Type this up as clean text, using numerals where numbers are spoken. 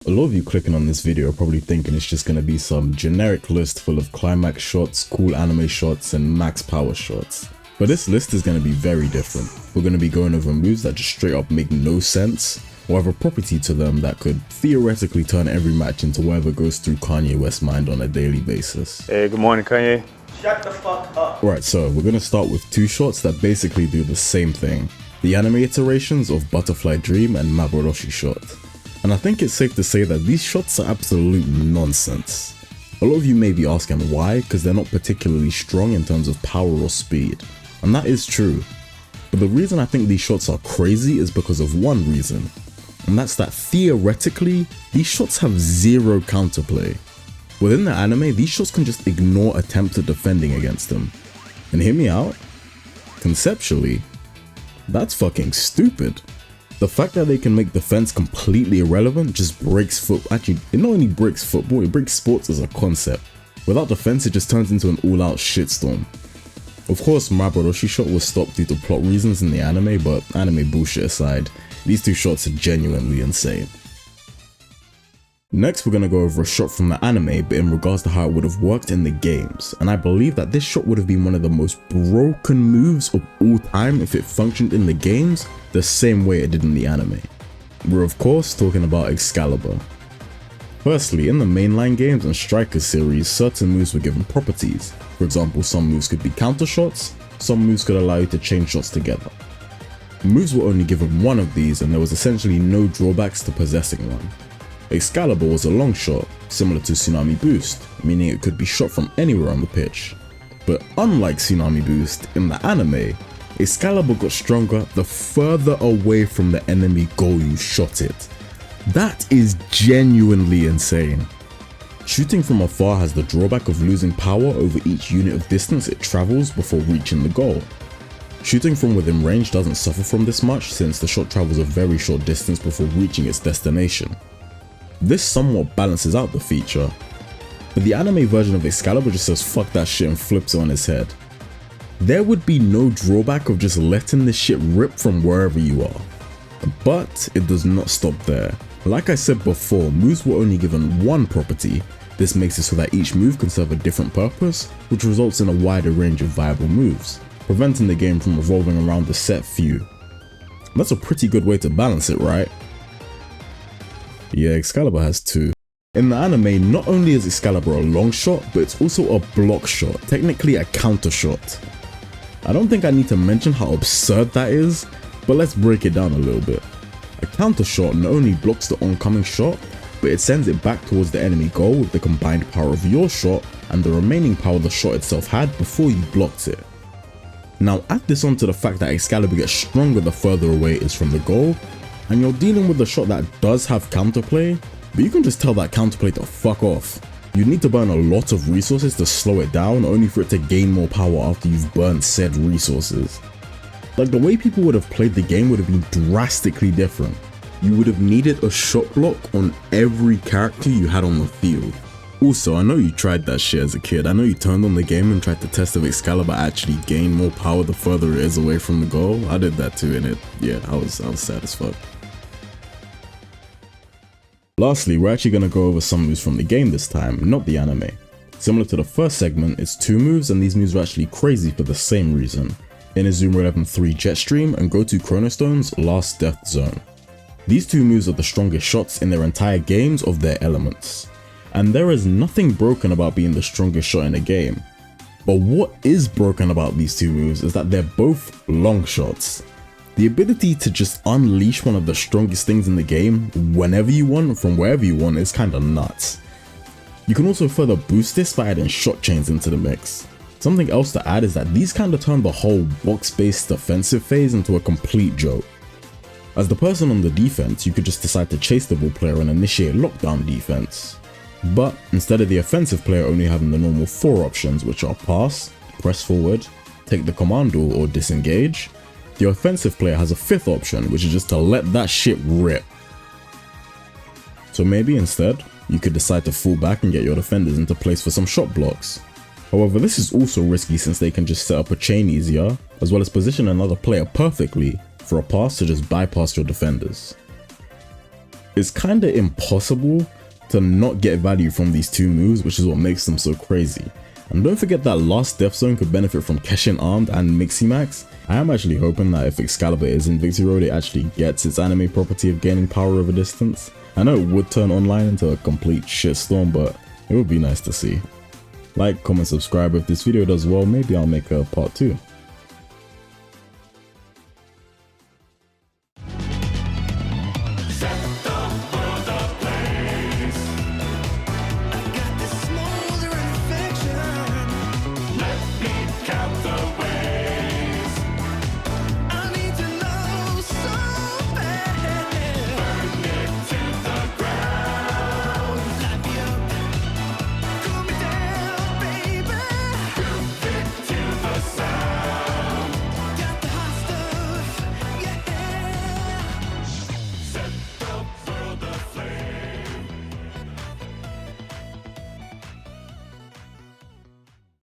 A lot of you clicking on this video are probably thinking it's just going to be some generic list full of climax shots, cool anime shots, and max power shots. But this list is going to be very different. We're going to be going over moves that just straight up make no sense, or have a property to them that could theoretically turn every match into whatever goes through Kanye West's mind on a daily basis. Hey, good morning, Kanye. Shut the fuck up. Right, so we're going to start with two shots that basically do the same thing. The anime iterations of Butterfly Dream and Maboroshi Shot. And I think it's safe to say that these shots are absolute nonsense. A lot of you may be asking why, because they're not particularly strong in terms of power or speed. And that is true. But the reason I think these shots are crazy is because of one reason. And that's that theoretically, these shots have zero counterplay. Within the anime, these shots can just ignore attempts at defending against them. And hear me out, conceptually, that's fucking stupid. The fact that they can make defense completely irrelevant just breaks actually, it not only breaks football, it breaks sports as a concept. Without defense, it just turns into an all-out shitstorm. Of course, Maboroshi Shot was stopped due to plot reasons in the anime, but anime bullshit aside, these two shots are genuinely insane. Next, we're going to go over a shot from the anime, but in regards to how it would have worked in the games, and I believe that this shot would have been one of the most broken moves of all time if it functioned in the games the same way it did in the anime. We're of course talking about Excalibur. Firstly, in the mainline games and Strikers series, certain moves were given properties. For example, some moves could be counter shots, some moves could allow you to chain shots together. Moves were only given one of these and there was essentially no drawbacks to possessing one. Excalibur was a long shot, similar to Tsunami Boost, meaning it could be shot from anywhere on the pitch. But unlike Tsunami Boost, in the anime, Excalibur got stronger the further away from the enemy goal you shot it. That is genuinely insane. Shooting from afar has the drawback of losing power over each unit of distance it travels before reaching the goal. Shooting from within range doesn't suffer from this much since the shot travels a very short distance before reaching its destination. This somewhat balances out the feature, but the anime version of Excalibur just says fuck that shit and flips it on his head. There would be no drawback of just letting this shit rip from wherever you are. But it does not stop there. Like I said before, moves were only given one property. This makes it so that each move can serve a different purpose, which results in a wider range of viable moves, preventing the game from revolving around the set few. That's a pretty good way to balance it, right? Yeah, Excalibur has two. In the anime, not only is Excalibur a long shot, but it's also a block shot, technically a counter shot. I don't think I need to mention how absurd that is, but let's break it down a little bit. A counter shot not only blocks the oncoming shot, but it sends it back towards the enemy goal with the combined power of your shot and the remaining power the shot itself had before you blocked it. Now add this onto the fact that Excalibur gets stronger the further away it is from the goal, and you're dealing with a shot that does have counterplay, but you can just tell that counterplay to fuck off. You'd need to burn a lot of resources to slow it down, only for it to gain more power after you've burned said resources. Like, the way people would have played the game would have been drastically different. You would have needed a shot block on every character you had on the field. Also, I know you tried that shit as a kid. I know you turned on the game and tried to test if Excalibur actually gained more power the further it is away from the goal. I did that too, and I was sad as fuck. Lastly, we're actually going to go over some moves from the game this time, not the anime. Similar to the first segment, it's two moves and these moves are actually crazy for the same reason. Inazuma 11 3 Jetstream and Go to Chronostone's Last Death Zone. These two moves are the strongest shots in their entire games of their elements. And there is nothing broken about being the strongest shot in a game. But what is broken about these two moves is that they're both long shots. The ability to just unleash one of the strongest things in the game whenever you want from wherever you want is kinda nuts. You can also further boost this by adding shot chains into the mix. Something else to add is that these kinda turn the whole box-based defensive phase into a complete joke. As the person on the defense, you could just decide to chase the ball player and initiate lockdown defense. But instead of the offensive player only having the normal 4 options, which are pass, press forward, take the commando, or disengage, the offensive player has a 5th option, which is just to let that shit rip. So maybe instead, you could decide to fall back and get your defenders into place for some shot blocks. However, this is also risky since they can just set up a chain easier, as well as position another player perfectly for a pass to just bypass your defenders. it's kinda impossible to not get value from these two moves, which is what makes them so crazy. And don't forget that last Death Zone could benefit from Keshin Armed and Mixie Max. I am actually hoping that if Excalibur is in Victory Road, it actually gets its anime property of gaining power over distance. I know it would turn online into a complete shitstorm, but it would be nice to see. Like, comment, subscribe. If this video does well, maybe I'll make a part 2.